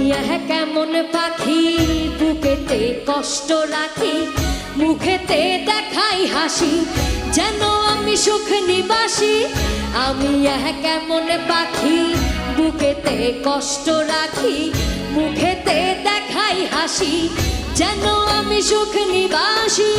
কেমন পাখি বুকেতে কষ্ট রাখি মুখেতে দেখাই হাসি যেন আমি সুখ নিবাসী আমি কেমন পাখি বুকেতে কষ্ট রাখি মুখেতে দেখাই হাসি যেন আমি সুখ নিবাসী